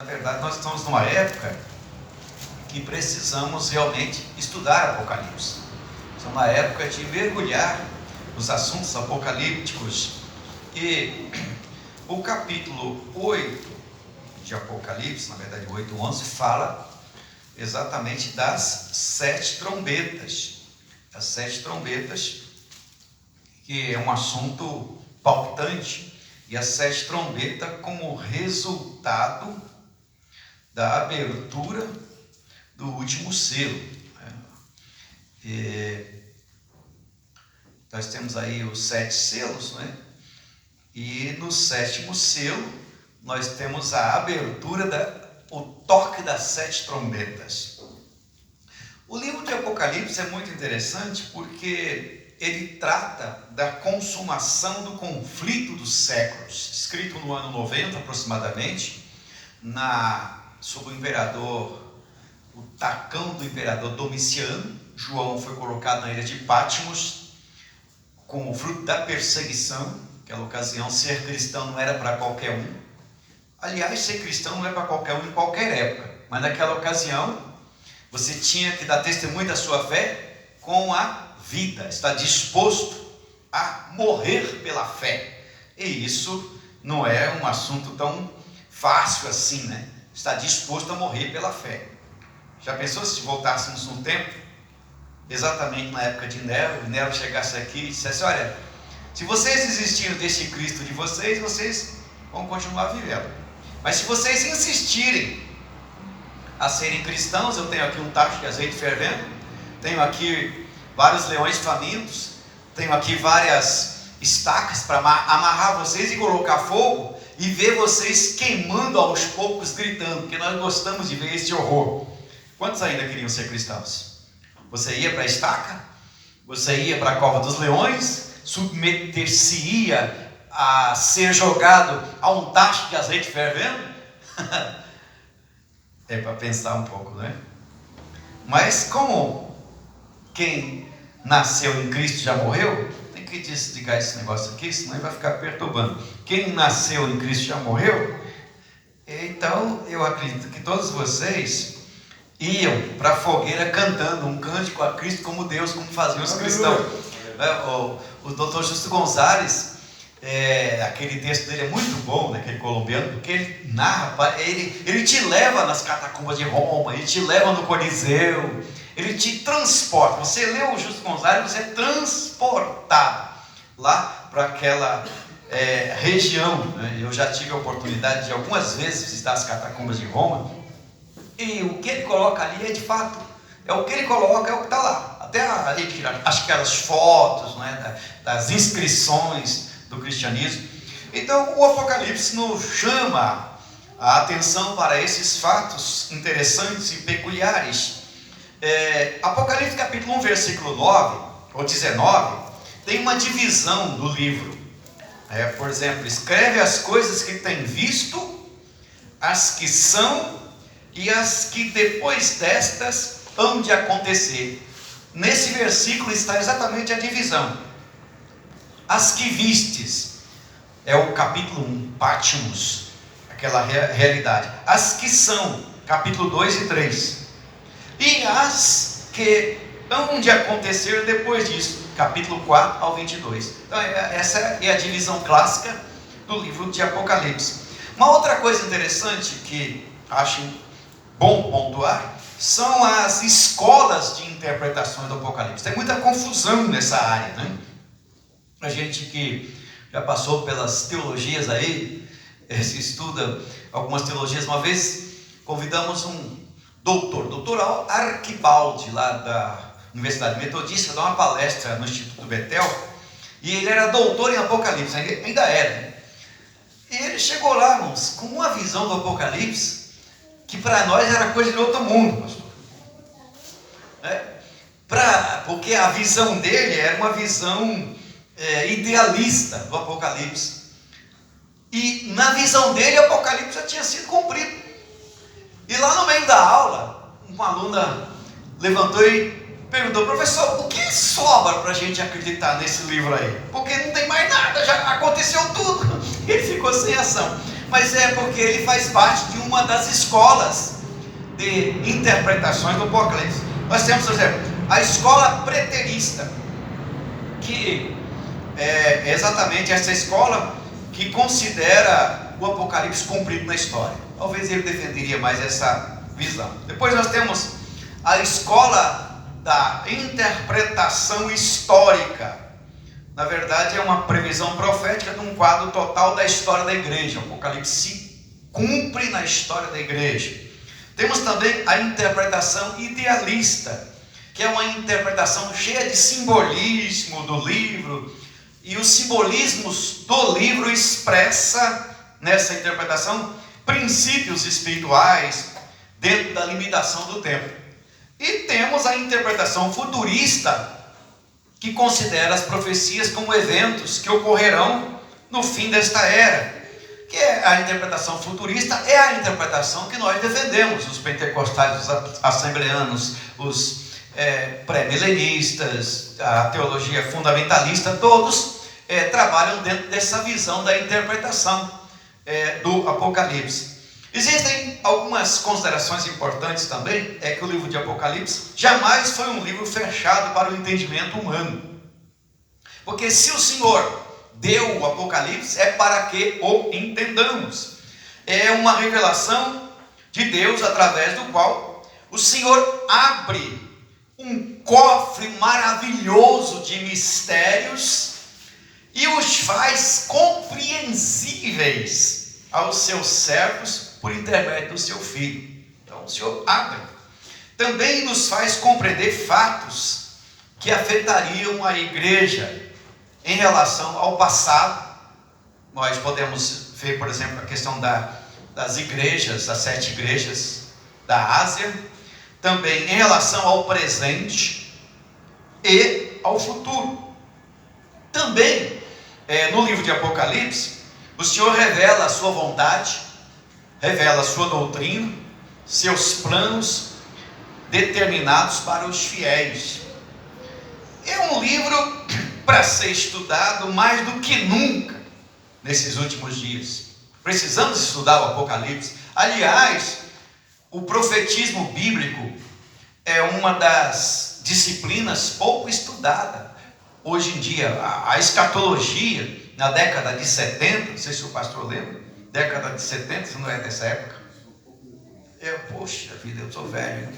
Na verdade, nós estamos numa época que precisamos realmente estudar Apocalipse. É uma época de mergulhar nos assuntos apocalípticos. E o capítulo 8 de Apocalipse, na verdade 8:11, fala exatamente das 7 trombetas. As 7 trombetas, que é um assunto palpitante, e as 7 trombetas como resultado da abertura do último selo. Nós temos aí os 7 selos, né? E no 7º selo nós temos a abertura, o toque das 7 trombetas. O livro de Apocalipse é muito interessante porque ele trata da consumação do conflito dos séculos, escrito no ano 90 aproximadamente, sob o imperador, o tacão do imperador Domiciano. João foi colocado na ilha de Patmos como fruto da perseguição. Naquela ocasião, ser cristão não era para qualquer um. Aliás, ser cristão não é para qualquer um em qualquer época, mas naquela ocasião você tinha que dar testemunho da sua fé com a vida, estar disposto a morrer pela fé. E isso não é um assunto tão fácil assim, né? Estar disposto a morrer pela fé. Já pensou se voltássemos um tempo, exatamente na época de Nero, e Nero chegasse aqui e dissesse: olha, se vocês desistirem desse Cristo de vocês, vocês vão continuar vivendo. Mas se vocês insistirem a serem cristãos, eu tenho aqui um tacho de azeite fervendo, tenho aqui vários leões famintos, tenho aqui várias estacas para amarrar vocês e colocar fogo, e ver vocês queimando aos poucos, gritando, porque nós gostamos de ver esse horror. Quantos ainda queriam ser cristãos? Você ia para a estaca? Você ia para a cova dos leões? Submeter-se-ia a ser jogado a um tacho de azeite fervendo? É para pensar um pouco, né? Mas como quem nasceu em Cristo já morreu, tem que desligar esse negócio aqui, senão ele vai ficar perturbando. Quem nasceu em Cristo já morreu, então eu acredito que todos vocês iam para a fogueira cantando um cântico a Cristo como Deus, como faziam os cristãos. O Dr. Justo Gonzalez, aquele texto dele é muito bom, né, aquele colombiano, porque ele narra, ele te leva nas catacumbas de Roma, ele te leva no Coliseu, ele te transporta. Você lê o Justo Gonzalez, você é transportado lá para aquela região, né? Eu já tive a oportunidade de algumas vezes visitar as catacumbas de Roma, e o que ele coloca ali é de fato, o que ele coloca é o que está lá. Até aquelas fotos, né, das inscrições do cristianismo. Então o Apocalipse nos chama a atenção para esses fatos interessantes e peculiares. Apocalipse capítulo 1, versículo 9 ou 19, tem uma divisão do livro. Por exemplo, escreve as coisas que tem visto, as que são e as que depois destas hão de acontecer. Nesse versículo está exatamente a divisão. As que vistes, é o capítulo 1, Patmos, aquela realidade. As que são, capítulo 2 e 3. E as que hão de acontecer depois disso, capítulo 4 ao 22. Então essa é a divisão clássica do livro de Apocalipse. Uma outra coisa interessante que acho bom pontuar são as escolas de interpretações do Apocalipse. Tem muita confusão nessa área, né? A gente que já passou pelas teologias aí, se estuda algumas teologias. Uma vez convidamos um doutor Arquibaldi, lá da Universidade Metodista, dar uma palestra no Instituto Betel, e ele era doutor em Apocalipse, ainda era, né? E ele chegou lá, irmãos, com uma visão do Apocalipse que para nós era coisa de outro mundo, pastor. Porque a visão dele era uma visão idealista do Apocalipse. E na visão dele, o Apocalipse já tinha sido cumprido. E lá no meio da aula, uma aluna levantou e perguntou: professor, o que sobra para a gente acreditar nesse livro aí? Porque não tem mais nada, já aconteceu tudo. Ele ficou sem ação. Mas é porque ele faz parte de uma das escolas de interpretações do Apocalipse. Nós temos, por exemplo, a escola preterista, que é exatamente essa escola que considera o Apocalipse cumprido na história. Talvez ele defenderia mais essa visão. Depois nós temos a escola da interpretação histórica. Na verdade, é uma previsão profética de um quadro total da história da igreja. O Apocalipse se cumpre na história da igreja. Temos também a interpretação idealista, que é uma interpretação cheia de simbolismo do livro, e os simbolismos do livro expressa nessa interpretação princípios espirituais dentro da limitação do tempo. E temos a interpretação futurista, que considera as profecias como eventos que ocorrerão no fim desta era. Que é a interpretação futurista, é a interpretação que nós defendemos, os pentecostais, os assembleanos, os pré-milenistas, a teologia fundamentalista, todos trabalham dentro dessa visão da interpretação do Apocalipse. Existem algumas considerações importantes também, que o livro de Apocalipse jamais foi um livro fechado para o entendimento humano. Porque se o Senhor deu o Apocalipse, é para que o entendamos. É uma revelação de Deus através do qual o Senhor abre um cofre maravilhoso de mistérios e os faz compreensíveis aos seus servos por intermédio do seu Filho. Então o Senhor abre. Também nos faz compreender fatos que afetariam a igreja em relação ao passado. Nós podemos ver, por exemplo, a questão das igrejas, das 7 igrejas da Ásia. Também em relação ao presente e ao futuro. Também no livro de Apocalipse, o Senhor revela a sua vontade, revela a sua doutrina, seus planos determinados para os fiéis. É um livro para ser estudado mais do que nunca nesses últimos dias. Precisamos estudar o Apocalipse. Aliás, o profetismo bíblico é uma das disciplinas pouco estudada hoje em dia. A escatologia, na década de 70, não sei se o pastor lembra, década de 70, você não é dessa época? Poxa vida, eu sou velho.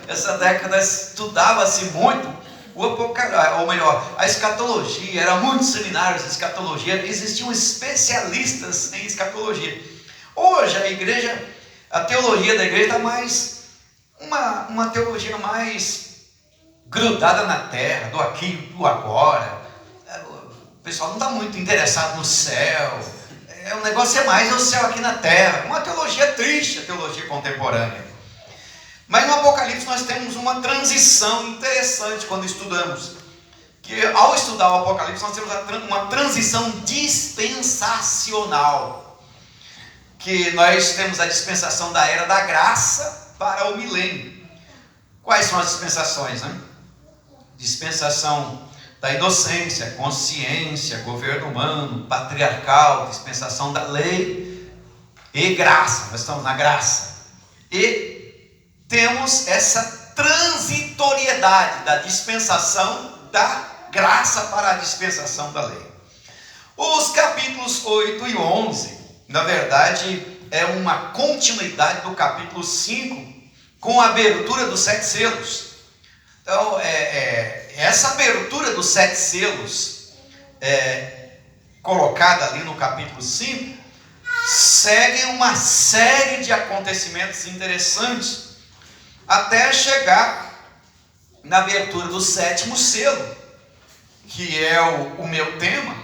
Essa década estudava-se muito o Apocalipse, ou melhor, a escatologia. Eram muitos seminários de escatologia, existiam especialistas em escatologia. Hoje a igreja, a teologia da igreja está mais uma teologia mais grudada na terra, do aqui e do agora. O pessoal não está muito interessado no céu. O negócio é mais o céu aqui na terra. Uma teologia triste, a teologia contemporânea. Mas no Apocalipse nós temos uma transição interessante quando estudamos. Que ao estudar o Apocalipse nós temos uma transição dispensacional. Que nós temos a dispensação da era da graça para o milênio. Quais são as dispensações, né? Dispensação da inocência, consciência, governo humano, patriarcal, dispensação da lei e graça. Nós estamos na graça. E temos essa transitoriedade da dispensação da graça para a dispensação da lei. Os capítulos 8 e 11, na verdade, é uma continuidade do capítulo 5, com a abertura dos 7 selos. Então, essa abertura dos 7 selos, colocada ali no capítulo 5, segue uma série de acontecimentos interessantes, até chegar na abertura do 7º selo, que é o meu tema.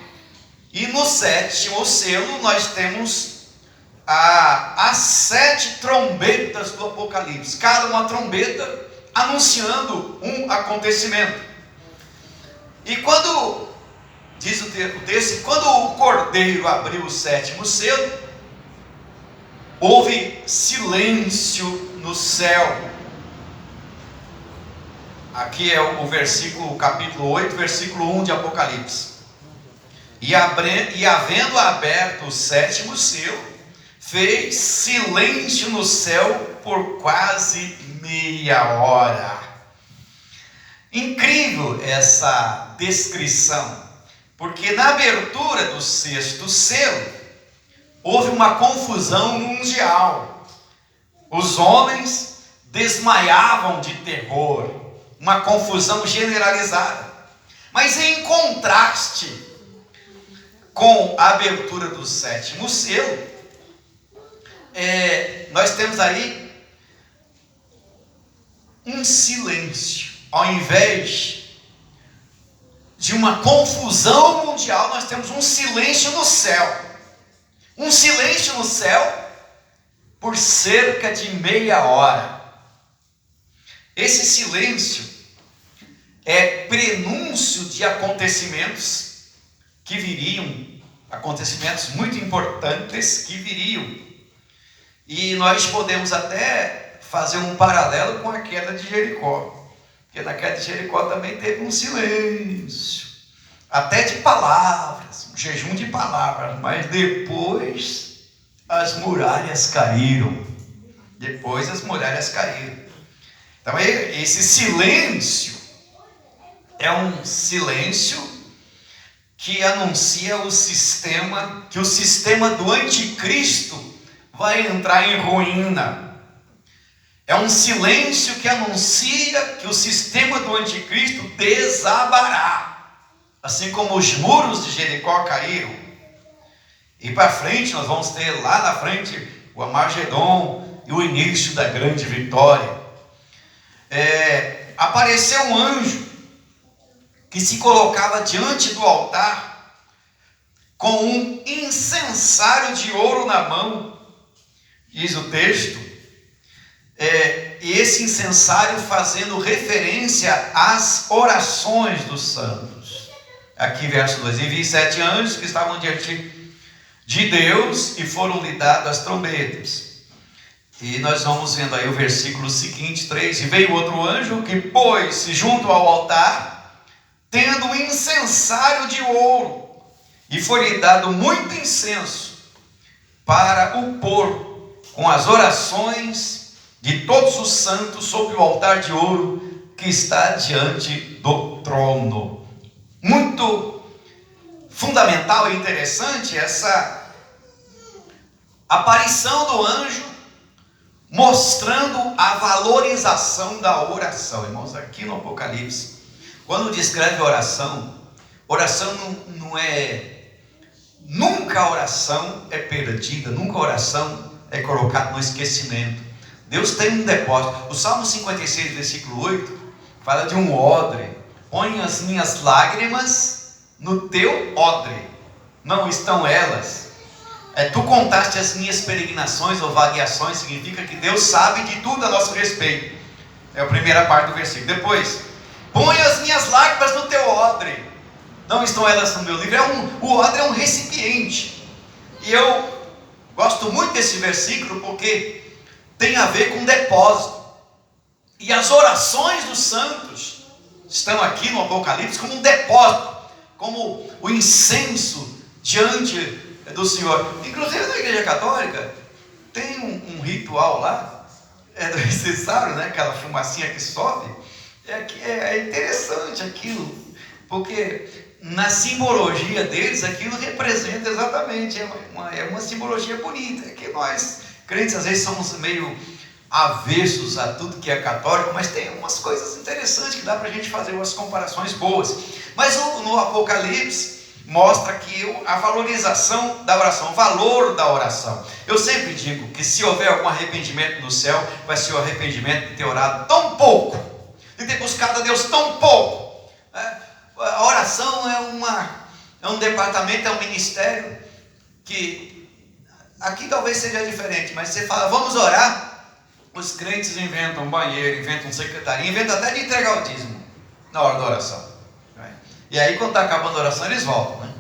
E no 7º selo nós temos as 7 trombetas do Apocalipse, cada uma trombeta anunciando um acontecimento. E quando, diz o texto, quando o Cordeiro abriu o 7º selo, houve silêncio no céu. Aqui é o capítulo 8, versículo 1 de Apocalipse. E havendo aberto o sétimo selo, fez silêncio no céu por quase meia hora. Incrível essa descrição, porque na abertura do sexto selo, houve uma confusão mundial. Os homens desmaiavam de terror, uma confusão generalizada. Mas em contraste com a abertura do sétimo selo, nós temos aí um silêncio. Ao invés de uma confusão mundial, nós temos um silêncio no céu. Um silêncio no céu por cerca de meia hora. Esse silêncio é prenúncio de acontecimentos que viriam, acontecimentos muito importantes que viriam. E nós podemos até fazer um paralelo com a queda de Jericó. Porque na queda de Jericó também teve um silêncio, até de palavras, um jejum de palavras, mas depois as muralhas caíram. Depois as muralhas caíram. Então esse silêncio é um silêncio que anuncia que o sistema do anticristo vai entrar em ruína. É um silêncio que anuncia que o sistema do anticristo desabará, assim como os muros de Jericó caíram. E para frente nós vamos ter lá na frente o Armagedon e o início da grande vitória. Apareceu um anjo que se colocava diante do altar com um incensário de ouro na mão, diz o texto. E esse incensário fazendo referência às orações dos santos. Aqui verso 2: e vi 7 anjos que estavam diante de Deus e foram lhe dadas as trombetas. E nós vamos vendo aí o versículo seguinte, 3: e veio outro anjo que pôs-se junto ao altar, tendo um incensário de ouro, e foi-lhe dado muito incenso para o pôr com as orações de todos os santos sobre o altar de ouro que está diante do trono. Muito fundamental e interessante essa aparição do anjo, mostrando a valorização da oração. Irmãos, aqui no Apocalipse, quando descreve oração não é... Nunca a oração é perdida, nunca a oração é colocada no esquecimento. Deus tem um depósito. O Salmo 56, versículo 8, fala de um odre. Põe as minhas lágrimas no teu odre, não estão elas. Tu contaste as minhas peregrinações ou vagueações, significa que Deus sabe de tudo a nosso respeito. É a primeira parte do versículo. Depois, põe as minhas lágrimas no teu odre, não estão elas no meu livro. O odre é um recipiente. E eu gosto muito desse versículo porque tem a ver com depósito. E as orações dos santos estão aqui no Apocalipse como um depósito, como o incenso diante do Senhor. Inclusive na Igreja Católica tem um ritual lá, do incensário, né? Aquela fumacinha que sobe. É interessante aquilo, porque na simbologia deles aquilo representa exatamente, é uma simbologia bonita. Que nós crentes às vezes somos meio avessos a tudo que é católico, mas tem umas coisas interessantes que dá para a gente fazer umas comparações boas. Mas no Apocalipse mostra que a valorização da oração, o valor da oração. Eu sempre digo que se houver algum arrependimento no céu, vai ser o arrependimento de ter orado tão pouco, de ter buscado a Deus tão pouco. A oração é um departamento, é um ministério que aqui talvez seja diferente, mas você fala, vamos orar, os crentes inventam um banheiro, inventam um secretaria, inventam até de entregar o dízimo na hora da oração. E aí quando está acabando a oração eles voltam, né?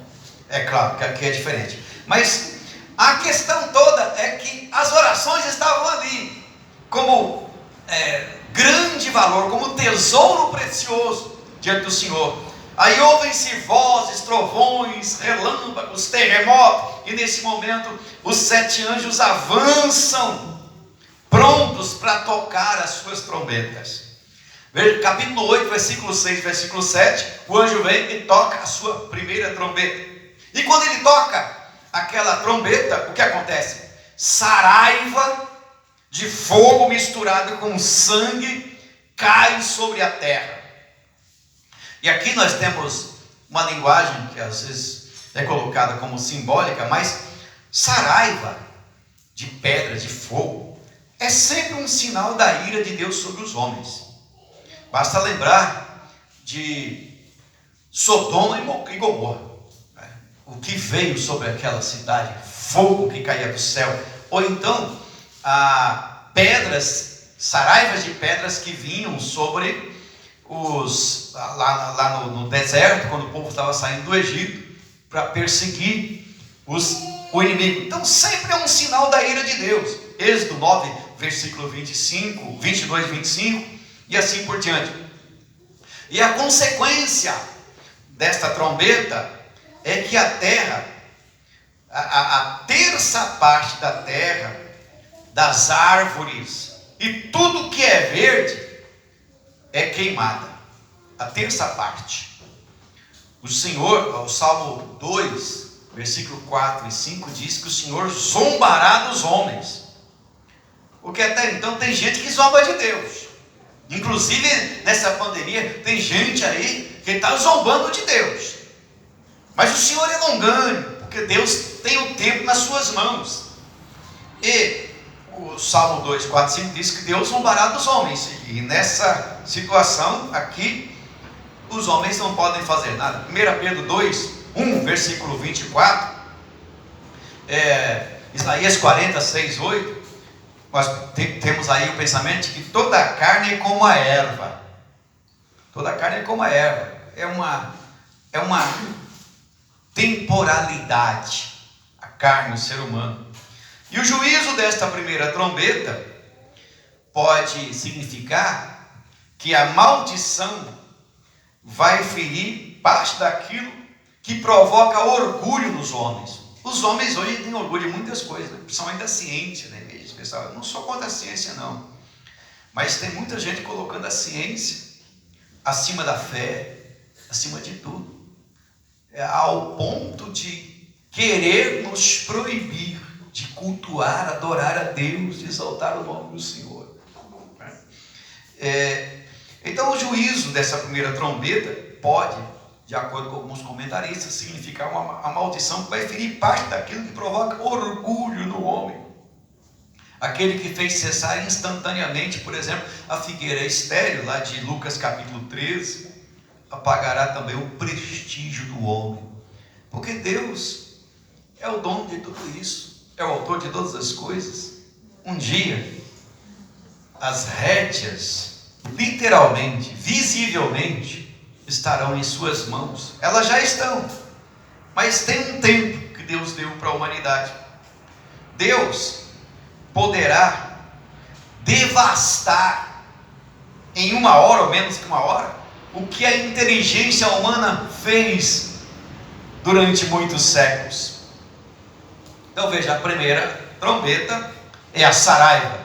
É claro que aqui é diferente, mas a questão toda é que as orações estavam ali como grande valor, como tesouro precioso diante do Senhor. Aí ouvem-se vozes, trovões, relâmpagos, terremotos, e nesse momento os 7 anjos avançam, prontos para tocar as suas trombetas. Capítulo 8, versículo 6, versículo 7, o anjo vem e toca a sua primeira trombeta. E quando ele toca aquela trombeta, o que acontece? Saraiva de fogo misturado com sangue cai sobre a terra. E aqui nós temos uma linguagem que às vezes é colocada como simbólica, mas saraiva de pedra, de fogo, é sempre um sinal da ira de Deus sobre os homens. Basta lembrar de Sodoma e Gomorra, né? O que veio sobre aquela cidade, fogo que caía do céu, ou então pedras, saraivas de pedras que vinham sobre lá no deserto, quando o povo estava saindo do Egito, para perseguir o inimigo. Então sempre é um sinal da ira de Deus. Êxodo 9, versículo 25, 22, 25, e assim por diante. E a consequência desta trombeta é que a terra, a terça parte da terra, das árvores e tudo que é verde é queimada. A terça parte. O Senhor, o Salmo 2, versículo 4 e 5 diz que o Senhor zombará dos homens. Porque até então tem gente que zomba de Deus. Inclusive nessa pandemia tem gente aí que está zombando de Deus. Mas o Senhor é longânimo, porque Deus tem o tempo nas suas mãos. E o Salmo 2, 4, 5 diz que Deus zombará dos homens. E nessa situação aqui, os homens não podem fazer nada. 1 Pedro 2, 1, versículo 24, Isaías 40, 6, 8, nós temos aí o pensamento de que toda a carne é como a erva. Toda a carne é como a erva. É uma temporalidade, a carne, o ser humano. E o juízo desta primeira trombeta pode significar que a maldição vai ferir parte daquilo que provoca orgulho nos homens. Os homens hoje têm orgulho de muitas coisas, principalmente da ciência, né? Pessoal, eu não sou contra a ciência não, mas tem muita gente colocando a ciência acima da fé, acima de tudo, ao ponto de querer nos proibir de cultuar, adorar a Deus, de exaltar o nome do Senhor. Então o juízo dessa primeira trombeta pode, de acordo com alguns comentaristas, significar uma maldição que vai ferir parte daquilo que provoca orgulho no homem. Aquele que fez cessar instantaneamente, por exemplo, a figueira estéril, lá de Lucas capítulo 13, apagará também o prestígio do homem. Porque Deus é o dono de tudo isso, é o autor de todas as coisas. Um dia, as rédeas, literalmente, visivelmente, estarão em suas mãos. Elas já estão, mas tem um tempo que Deus deu para a humanidade. Deus poderá devastar em 1 hora ou menos que 1 hora o que a inteligência humana fez durante muitos séculos. Então veja, a primeira trombeta é a saraiva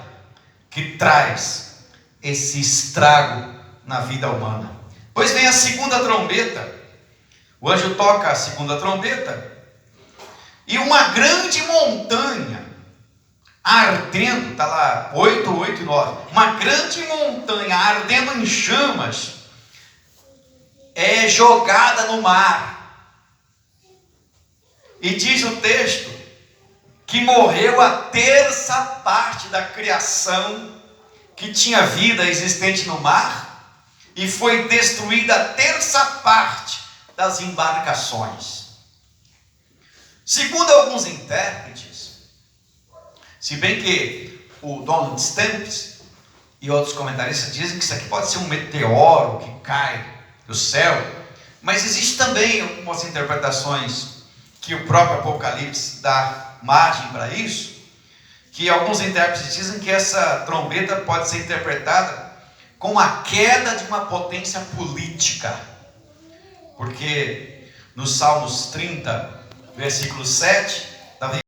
que traz esse estrago na vida humana. Pois vem a segunda trombeta. O anjo toca a segunda trombeta e uma grande montanha ardendo, está lá 8, 8 e 9, uma grande montanha ardendo em chamas é jogada no mar. E diz o texto que morreu a terça parte da criação que tinha vida existente no mar, e foi destruída a terça parte das embarcações. Segundo alguns intérpretes, se bem que o Donald Stamps e outros comentaristas dizem que isso aqui pode ser um meteoro que cai do céu, mas existe também algumas interpretações que o próprio Apocalipse dá margem para isso, que alguns intérpretes dizem que essa trombeta pode ser interpretada como a queda de uma potência política, Porque no Salmos 30, versículo 7, Davi